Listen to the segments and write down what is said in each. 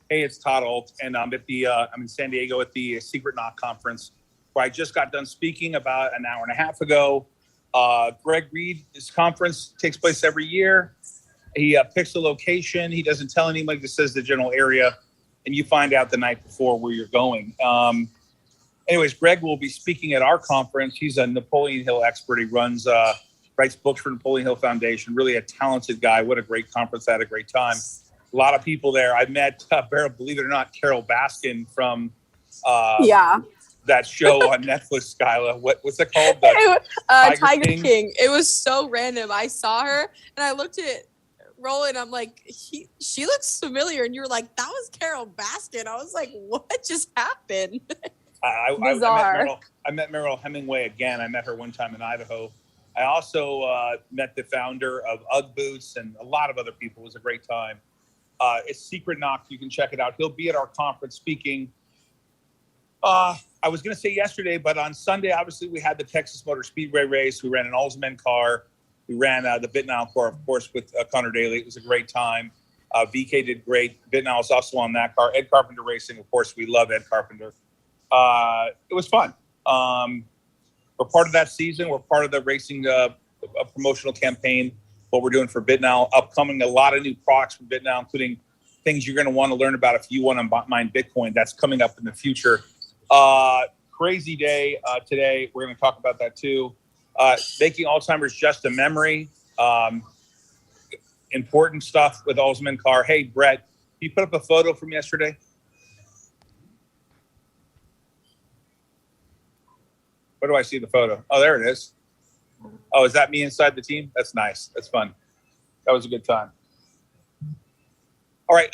Hey, it's Todd Ault, and I'm in San Diego at the Secret Knock conference, where I just got done speaking about an hour and a half ago. Greg Reed, this conference takes place every year. He picks a location. He doesn't tell anybody, just says the general area, and you find out the night before where you're going. Anyways, Greg will be speaking at our conference. He's a Napoleon Hill expert. He writes books for Napoleon Hill Foundation. Really a talented guy. What a great conference. I had a great time. A lot of people there. I met, believe it or not, Carol Baskin from that show on Netflix, Skyla. What's it called? Tiger King. It was so random. I saw her and I looked at Roland. I'm like, she looks familiar. And you were like, that was Carol Baskin. I was like, what just happened? I met Meryl Hemingway again. I met her one time in Idaho. I also met the founder of UGG Boots and a lot of other people. It was a great time. It's Secret Knock. You can check it out. He'll be at our conference speaking. I was going to say yesterday, but on Sunday, obviously, we had the Texas Motor Speedway race. We ran an Alsman car. We ran the Bitnow car, of course, with Connor Daly. It was a great time. VK did great. Bitnow was also on that car. Ed Carpenter Racing, of course, we love Ed Carpenter. It was fun. We're part of that season. We're part of the racing promotional campaign. What we're doing for BitNow, upcoming a lot of new products from BitNow, including things you're going to want to learn about if you want to mine Bitcoin. That's coming up in the future. Crazy day today. We're going to talk about that too. Making Alzheimer's just a memory. Important stuff with Alzheimer's car. Hey, Brett, you put up a photo from yesterday? Where do I see the photo? Oh, there it is. Oh, is that me inside the team? That's nice. That's fun. That was a good time. All right.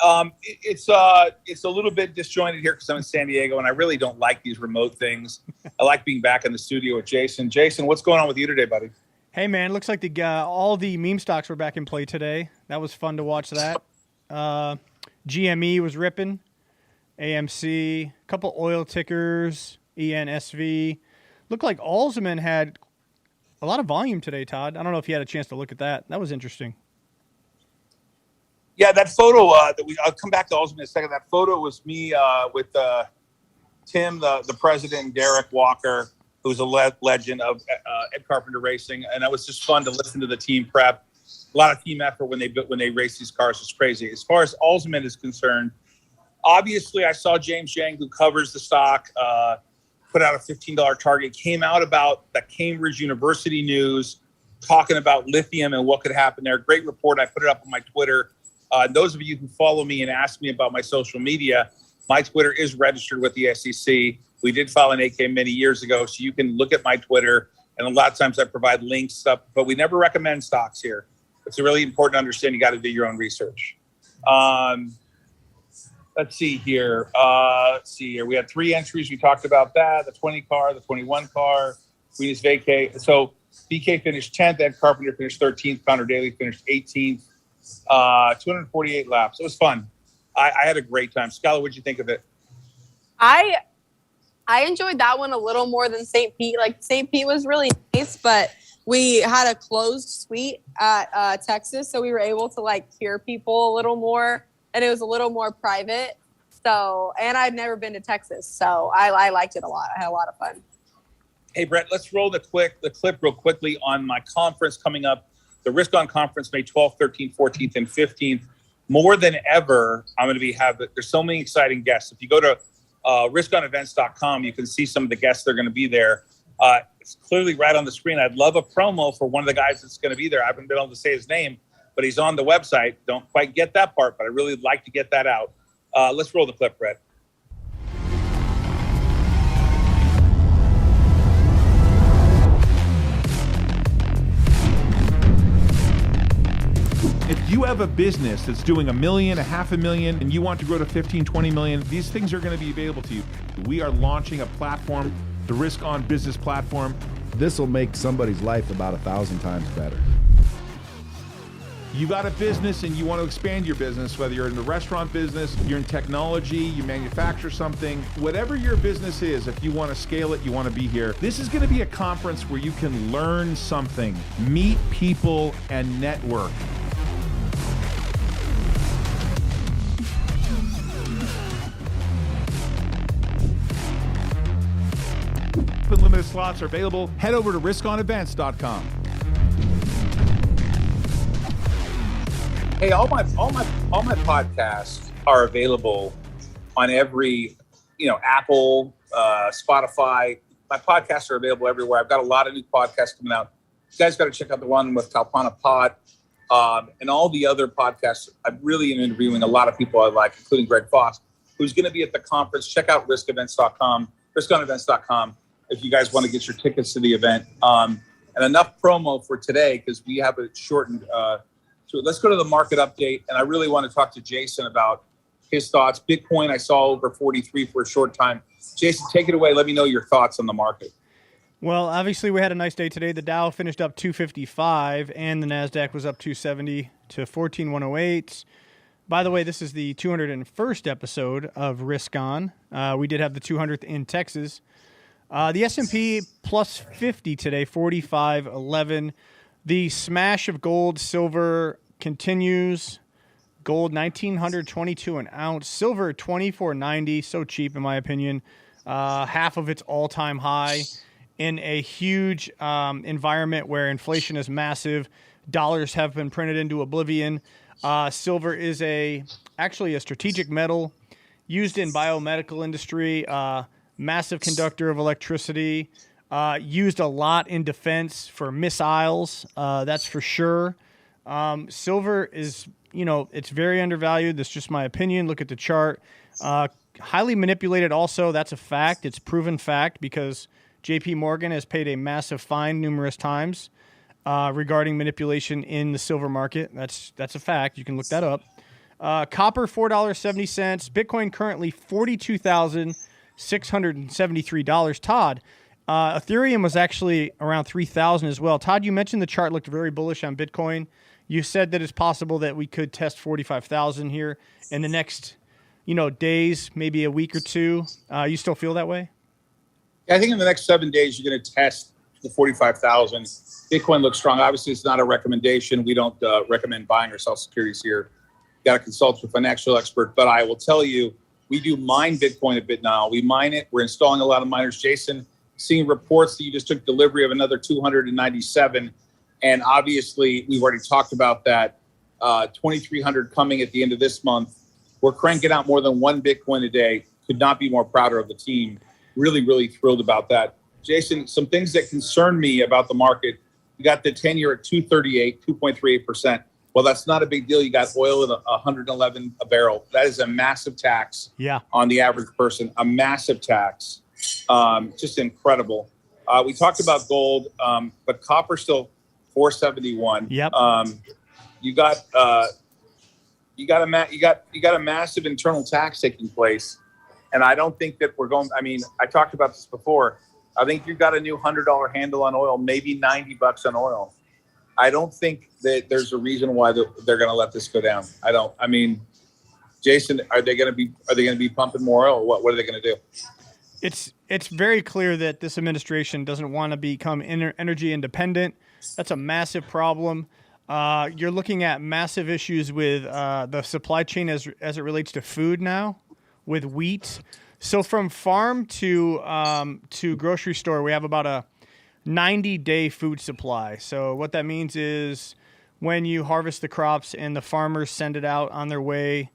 It's a little bit disjointed here because I'm in San Diego and I really don't like these remote things. I like being back in the studio with Jason. Jason, what's going on with you today, buddy? Hey, man. Looks like all the meme stocks were back in play today. That was fun to watch that. GME was ripping. AMC, a couple oil tickers, ENSV. Looked like Alzman had a lot of volume today, Todd. I don't know if you had a chance to look at that. That was interesting. Yeah, that photo I'll come back to Alzman in a second. That photo was me with Tim, the president, and Derek Walker, who's a legend of Ed Carpenter Racing, and it was just fun to listen to the team prep. A lot of team effort when they race these cars. It's crazy. As far as Alzman is concerned, obviously I saw James Yang, who covers the stock, put out a $15 target. Came out about the Cambridge University news, talking about lithium and what could happen there. Great report. I put it up on my Twitter. Those of you who follow me and ask me about my social media, my Twitter is registered with the SEC. We did file an 8K many years ago, so you can look at my Twitter. And a lot of times I provide links up, but we never recommend stocks here. It's really important to understand. You got to do your own research. Let's see here. We had 3 entries. We talked about that. The 20 car, the 21 car, Venus Vacay. So BK finished 10th. Ed Carpenter finished 13th. Connor Daly finished 18th. 248 laps. It was fun. I had a great time. Skylar, what'd you think of it? I enjoyed that one a little more than St. Pete. Like, St. Pete was really nice, but we had a closed suite at Texas, so we were able to hear people a little more, and it was a little more private. So, and I'd never been to Texas, so I liked it a lot. I had a lot of fun. Hey, Brett, let's roll the clip real quickly on my conference coming up. The Risk On Conference, May 12th, 13th, 14th, and 15th. More than ever, I'm going to there's so many exciting guests. If you go to riskonevents.com, you can see some of the guests that are going to be there. It's clearly right on the screen. I'd love a promo for one of the guys that's going to be there. I haven't been able to say his name, but he's on the website. Don't quite get that part, but I really like to get that out. Let's roll the clip, Brett. If you have a business that's doing $1 million, $500,000, and you want to grow to 15, 20 million, these things are going to be available to you. We are launching a platform, the Risk On Business platform. This will make somebody's life about 1,000 times better. You got a business and you want to expand your business, whether you're in the restaurant business, you're in technology, you manufacture something, whatever your business is, if you want to scale it, you want to be here. This is going to be a conference where you can learn something, meet people, and network. and limited slots are available. Head over to riskonevents.com. Hey, all my podcasts are available on every, Apple, Spotify. My podcasts are available everywhere. I've got a lot of new podcasts coming out. You guys got to check out the one with Kalpana Pod and all the other podcasts. I'm really interviewing a lot of people I like, including Greg Foss, who's going to be at the conference. Check out riskevents.com, riskonevents.com, if you guys want to get your tickets to the event. And enough promo for today because we have it shortened. So let's go to the market update. And I really want to talk to Jason about his thoughts. Bitcoin, I saw over 43 for a short time. Jason, take it away. Let me know your thoughts on the market. Well, obviously, we had a nice day today. The Dow finished up 255, and the NASDAQ was up 270 to 14,108. By the way, this is the 201st episode of Risk On. We did have the 200th in Texas. The S&P plus 50 today, 45.11. The smash of gold, silver continues. Gold, $1,922 an ounce. Silver, $24.90. So cheap, in my opinion. Half of its all-time high in a huge environment where inflation is massive. Dollars have been printed into oblivion. Silver is actually a strategic metal used in biomedical industry, massive conductor of electricity, used a lot in defense for missiles, that's for sure. Silver is, it's very undervalued. That's just my opinion. Look at the chart. Highly manipulated also, that's a fact. It's proven fact because JP Morgan has paid a massive fine numerous times regarding manipulation in the silver market. That's a fact. You can look that up. Copper, $4.70. Bitcoin currently $42,673. Todd, Ethereum was actually around 3,000 as well. Todd, you mentioned the chart looked very bullish on Bitcoin. You said that it's possible that we could test 45,000 here in the next, days, maybe a week or two. You still feel that way? I think in the next 7 days, you're going to test the 45,000. Bitcoin looks strong. Obviously, it's not a recommendation. We don't recommend buying or sell securities here. You got to consult with a financial expert. But I will tell you, we do mine Bitcoin a bit now. We mine it. We're installing a lot of miners. Jason, seeing reports that you just took delivery of another 297. And obviously, we've already talked about that. 2,300 coming at the end of this month. We're cranking out more than one Bitcoin a day. Could not be more prouder of the team. Really, really thrilled about that. Jason, some things that concern me about the market. You got the 10-year at 238, 2.38%. Well, that's not a big deal. You got oil at 111 a barrel. That is a massive tax on the average person, a massive tax. Just incredible. We talked about gold, but copper still 471. Yep. You got a massive internal tax taking place. And I don't think that we're going, I talked about this before. I think you've got a new $100 handle on oil, maybe $90 on oil. I don't think that there's a reason why they're going to let this go down. Jason, are they going to be pumping more oil? What are they going to do? It's very clear that this administration doesn't want to become energy independent. That's a massive problem. You're looking at massive issues with the supply chain as it relates to food now, with wheat. So from farm to grocery store, we have about a 90-day food supply. So what that means is when you harvest the crops and the farmers send it out on their way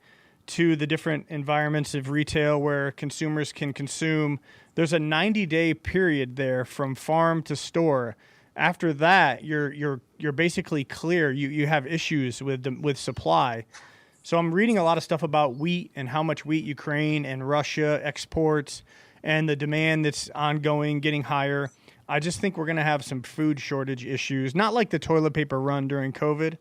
to the different environments of retail where consumers can consume, there's a 90-day period there from farm to store. After that, you're basically clear. You have issues with supply. So I'm reading a lot of stuff about wheat and how much wheat Ukraine and Russia exports and the demand that's ongoing, getting higher. I just think we're going to have some food shortage issues, not like the toilet paper run during COVID,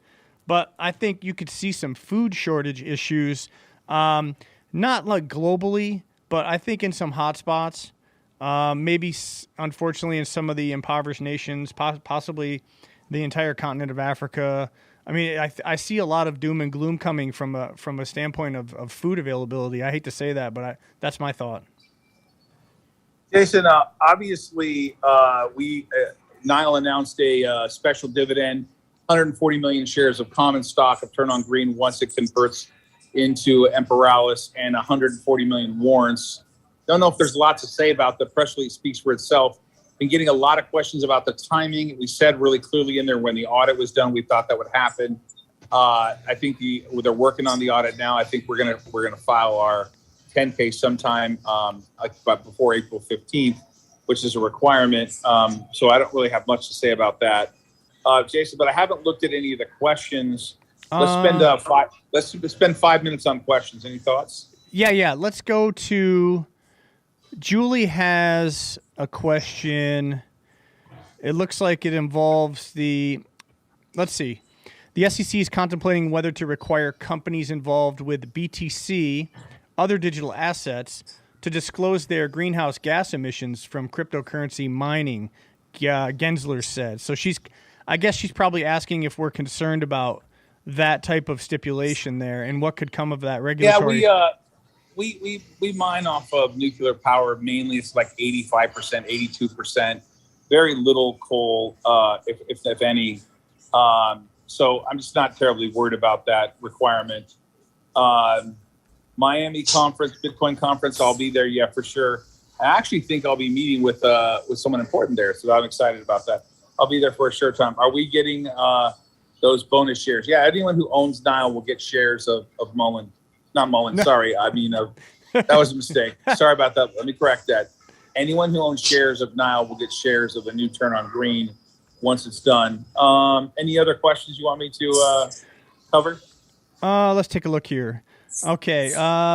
but I think you could see some food shortage issues, not like globally, but I think in some hot spots, maybe unfortunately in some of the impoverished nations, possibly the entire continent of Africa. I see a lot of doom and gloom coming from a standpoint of food availability. I hate to say that, but that's my thought. Jason, obviously, Nile announced a special dividend, 140 million shares of common stock of Turn on Green once it converts into Imperalis, and 140 million warrants. Don't know if there's a lot to say about the press release. Speaks for itself. been getting a lot of questions about the timing. We said really clearly in there when the audit was done, we thought that would happen. I think they're working on the audit now. I think we're gonna file our 10K sometime but before April 15th, which is a requirement. So I don't really have much to say about that, Jason. But I haven't looked at any of the questions. Let's spend 5 minutes on questions. Any thoughts? Yeah. Let's go to Julie has a question. It looks like it involves let's see. The SEC is contemplating whether to require companies involved with BTC, other digital assets, to disclose their greenhouse gas emissions from cryptocurrency mining, Gensler said. So I guess she's probably asking if we're concerned about that type of stipulation there and what could come of that regulatory. Yeah, we mine off of nuclear power mainly. It's like 85%, 82%, very little coal, if any. So I'm just not terribly worried about that requirement. Miami conference, Bitcoin conference, I'll be there. Yeah, for sure. I actually think I'll be meeting with someone important there, so I'm excited about that. I'll be there for a short time. Are we getting those bonus shares? Yeah, anyone who owns Nile will get shares of Mullen. Not Mullen, no. Sorry. I mean, that was a mistake. Sorry about that. Let me correct that. Anyone who owns shares of Nile will get shares of the new Turn on Green once it's done. Any other questions you want me to cover? Let's take a look here. Okay.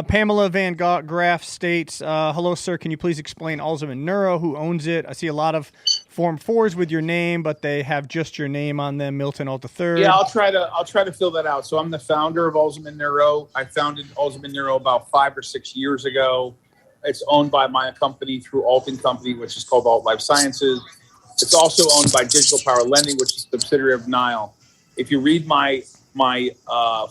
Pamela Van Graff states, hello, sir. Can you please explain Alzheimer's Neuro? Who owns it? I see a lot of Form 4s with your name, but they have just your name on them, Milton Ault III. Yeah, I'll try to fill that out. So I'm the founder of Alzheimer's Neuro. I founded Alzheimer's Neuro about 5 or 6 years ago. It's owned by my company through Ault & Company, which is called Ault Life Sciences. It's also owned by Digital Power Lending, which is a subsidiary of Nile. If you read my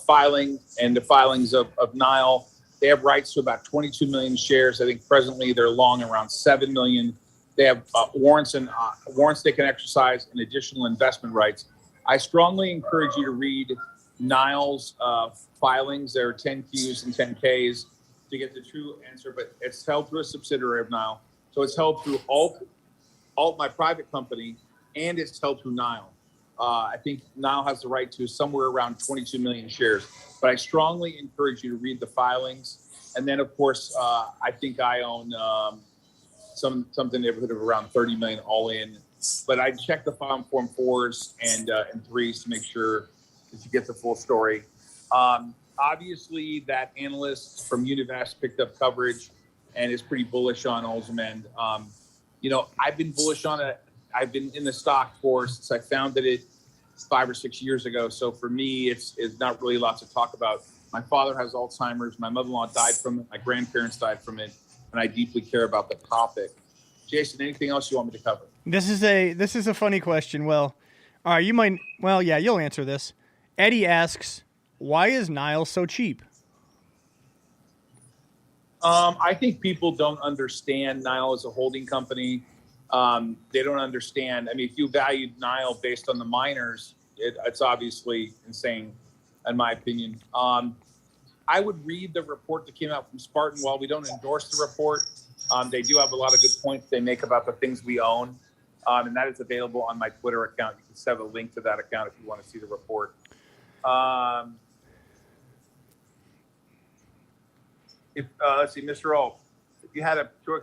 filing and the filings of Nile, they have rights to about 22 million shares. I think presently they're long around 7 million. They have warrants they can exercise and additional investment rights. I strongly encourage you to read Nile's filings. There are 10Qs and 10Ks to get the true answer, but it's held through a subsidiary of Nile. So it's held through Ault, my private company, and it's held through Nile. I think Nile has the right to somewhere around 22 million shares, but I strongly encourage you to read the filings. And then, of course, I think I own something in the neighborhood of around 30 million all in. But I check the Form 4s and 3s to make sure that you get the full story. Obviously, that analyst from Univest picked up coverage and is pretty bullish on Alzheimer's. I've been bullish on it. I've been in the stock since I founded it 5 or 6 years ago. So for me, it's not really lots to talk about. My father has Alzheimer's. My mother-in-law died from it. My grandparents died from it. And I deeply care about the topic. Jason, anything else you want me to cover? This is a funny question. Well, all right, you'll answer this. Eddie asks, why is Nile so cheap? I think people don't understand Nile as a holding company. They don't understand. I mean, if you valued Nile based on the miners, it's obviously insane, in my opinion. I would read the report that came out from Spartan. While we don't endorse the report, they do have a lot of good points they make about the things we own. And that is available on my Twitter account. You can set a link to that account if you want to see the report. Let's see, Mr. Ault, if you had a choice,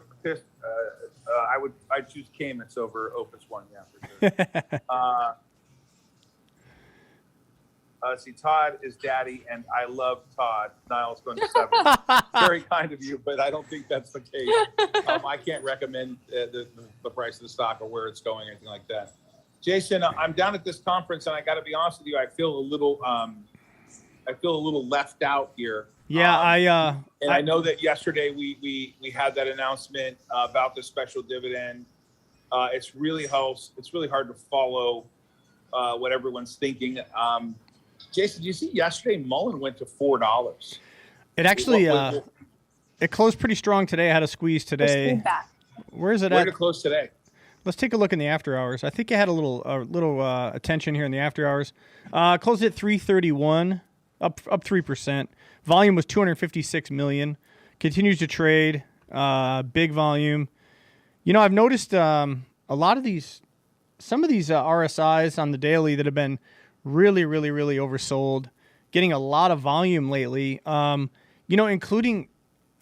I'd choose Camus over Opus One. Yeah, for sure. Let's see, Todd is daddy, and I love Todd. Niall's going to 7. Very kind of you, but I don't think that's the case. I can't recommend the price of the stock or where it's going or anything like that. Jason, I'm down at this conference, and I got to be honest with you, I feel a little left out here. Yeah, I know that yesterday we had that announcement about the special dividend. It's really hard to follow what everyone's thinking. Jason, did you see yesterday Mullen went to $4? It actually it closed pretty strong today. I had a squeeze today. Where is it at? Where did it close today? Let's take a look in the after hours. I think it had a little attention here in the after hours. Closed at 331, up 3%. Volume was 256 million. Continues to trade, big volume. I've noticed a some of these RSIs on the daily that have been really, really, really oversold, getting a lot of volume lately. Including,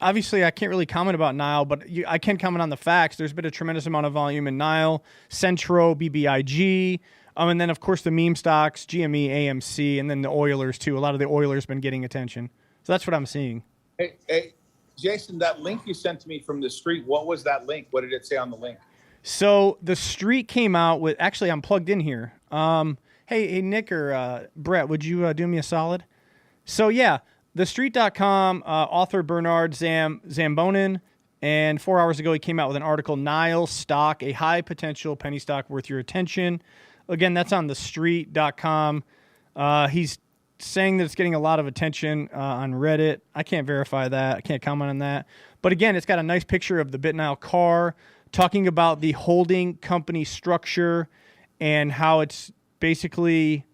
obviously, I can't really comment about Nile, but I can comment on the facts. There's been a tremendous amount of volume in Nile, Centro, BBIG, and then, of course, the meme stocks, GME, AMC, and then the Oilers, too. A lot of the Oilers been getting attention. So that's what I'm seeing. Hey, Jason, that link you sent to me from the street, what was that link? What did it say on the link? So the street came out with, actually, I'm plugged in here. Hey, Nick or Brett, would you do me a solid? So, yeah, thestreet.com, author Bernard Zambonin, and 4 hours ago he came out with an article, Nile stock, a high potential penny stock worth your attention. Again, that's on thestreet.com. He's saying that it's getting a lot of attention on Reddit. I can't verify that. I can't comment on that. But again, it's got a nice picture of the BitNile car, talking about the holding company structure and how it's basically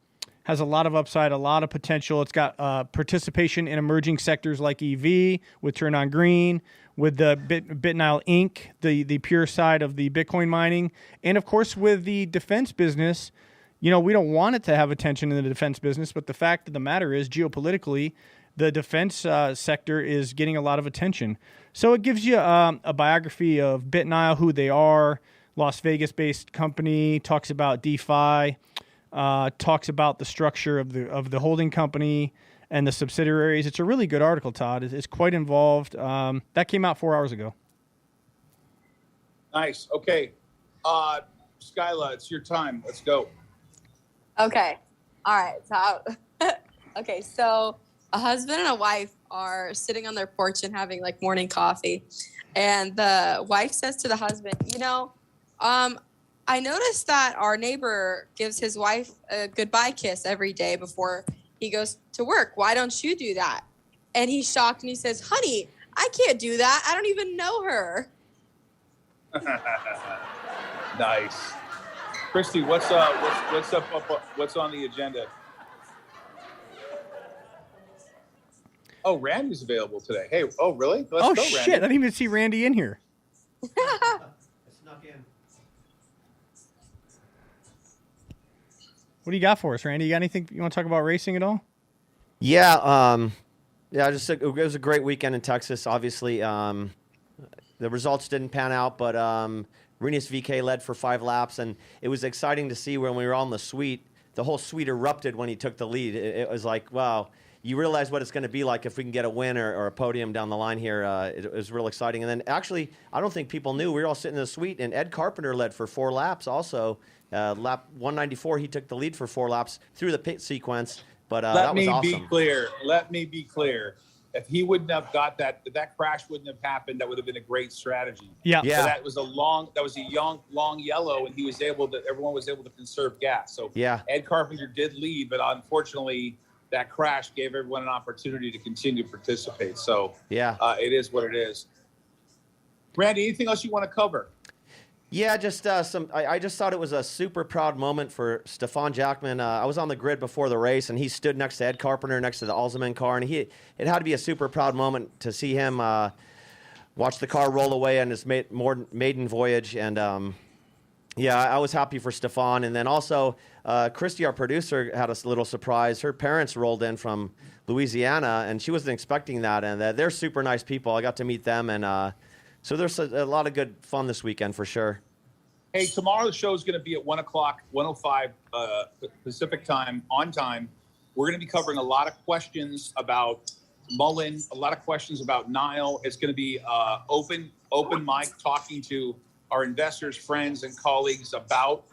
has a lot of upside, a lot of potential. It's got participation in emerging sectors like EV with Turn On Green, with the BitNile Inc., the pure side of the Bitcoin mining, and of course with the defense business. We don't want it to have attention in the defense business, but the fact of the matter is, geopolitically, the defense sector is getting a lot of attention. So it gives you a biography of BitNile, who they are, Las Vegas-based company, talks about DeFi, talks about the structure of the holding company and the subsidiaries. It's a really good article, Todd. It's quite involved. That came out 4 hours ago. Nice. Okay. Skyla, it's your time. Let's go. Okay. All right. So, okay. So a husband and a wife are sitting on their porch and having like morning coffee. And the wife says to the husband, I noticed that our neighbor gives his wife a goodbye kiss every day before he goes to work. Why don't you do that? And he's shocked and he says, honey, I can't do that. I don't even know her. Nice. Christy, what's up? What's on the agenda? Oh, Randy's available today. Hey, oh really? Let's go, shit! Randy. I didn't even see Randy in here. I snuck in. What do you got for us, Randy? You got anything you want to talk about racing at all? Yeah, it was a great weekend in Texas. Obviously, the results didn't pan out, but Rinus VK led for 5 laps, and it was exciting to see when we were on the suite. The whole suite erupted when he took the lead. It was like, wow, you realize what it's going to be like if we can get a win or a podium down the line here. It was real exciting. And then actually, I don't think people knew, we were all sitting in the suite, and Ed Carpenter led for 4 laps also. Lap 194, he took the lead for 4 laps through the pit sequence, but that was awesome. Let me be clear. If he wouldn't have got that, if that crash wouldn't have happened, that would have been a great strategy. Yeah. So that was a long yellow, and everyone was able to conserve gas. So yeah, Ed Carpenter did lead, but unfortunately, that crash gave everyone an opportunity to continue to participate. So yeah, it is what it is. Randy, anything else you want to cover? Yeah, just I just thought it was a super proud moment for Stefan Jackman. I was on the grid before the race, and he stood next to Ed Carpenter, next to the Alzheimer car, and it had to be a super proud moment to see him watch the car roll away on his maiden voyage. And I was happy for Stefan. And then also, Christy, our producer, had a little surprise. Her parents rolled in from Louisiana, and she wasn't expecting that. And they're super nice people. I got to meet them, and so there's a lot of good fun this weekend for sure. Hey, tomorrow the show is going to be at 1 o'clock, 1:05 Pacific time, on time. We're going to be covering a lot of questions about Mullen, a lot of questions about Nile. It's going to be open mic, talking to our investors, friends, and colleagues about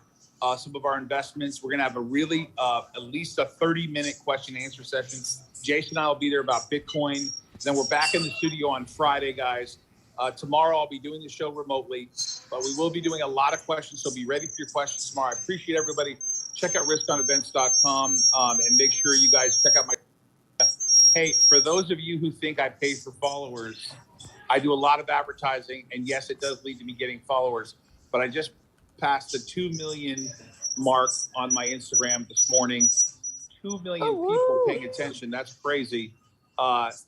some of our investments. We're going to have a really at least a 30-minute question and answer session. Jason and I will be there about Bitcoin. Then we're back in the studio on Friday, guys. Tomorrow I'll be doing the show remotely, but we will be doing a lot of questions, so be ready for your questions tomorrow. I appreciate everybody. Check out riskonevents.com and make sure you guys check out my... Hey, for those of you who think I pay for followers, I do a lot of advertising, and yes, it does lead to me getting followers, but I just passed the 2 million mark on my Instagram this morning. 2 million people paying attention. That's crazy.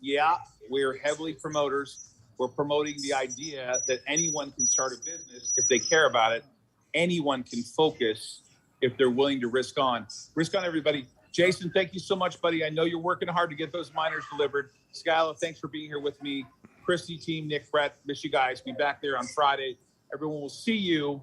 Yeah, we're heavily promoters. We're promoting the idea that anyone can start a business if they care about it. anyone can focus if they're willing to risk on. Risk on, everybody. Jason, thank you so much, buddy. I know you're working hard to get those miners delivered. Skyla, thanks for being here with me. Christy, team, Nick, Brett, miss you guys. Be back there on Friday. Everyone will see you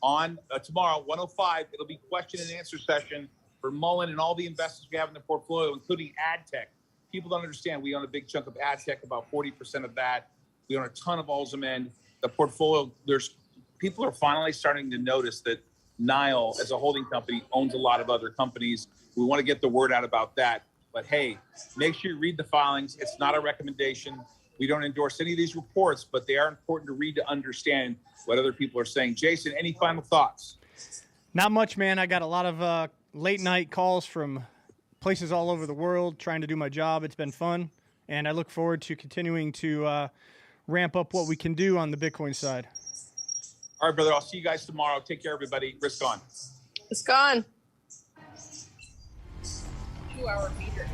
on tomorrow, 105. It'll be question and answer session for Mullen and all the investors we have in the portfolio, including ad tech. People don't understand we own a big chunk of ad tech, about 40% of that. We own a ton of Alzamend. The portfolio, people are finally starting to notice that Nile, as a holding company, owns a lot of other companies. We want to get the word out about that. But hey, make sure you read the filings. It's not a recommendation. We don't endorse any of these reports, but they are important to read to understand what other people are saying. Jason, any final thoughts? Not much, man. I got a lot of late night calls from places all over the world trying to do my job. It's been fun, and I look forward to continuing to ramp up what we can do on the Bitcoin side. All right, brother. I'll see you guys tomorrow. Take care, everybody. Risk on. It's gone. 2-hour meter.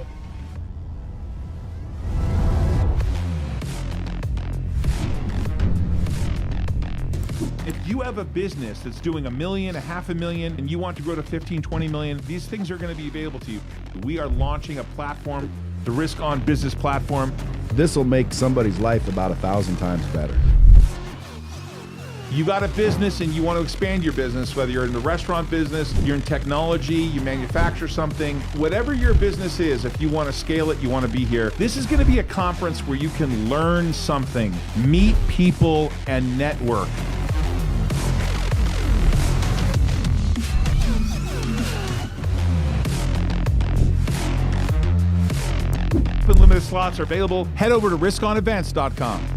If you have a business that's doing $1 million, $500,000, and you want to grow to 15, 20 million, these things are going to be available to you. We are launching a platform, the Risk On Business Platform. This will make somebody's life about 1,000 times better. You got a business and you want to expand your business, whether you're in the restaurant business, you're in technology, you manufacture something, whatever your business is, if you want to scale it, you want to be here. This is going to be a conference where you can learn something, meet people, and network. Limited slots are available. Head over to riskonevents.com.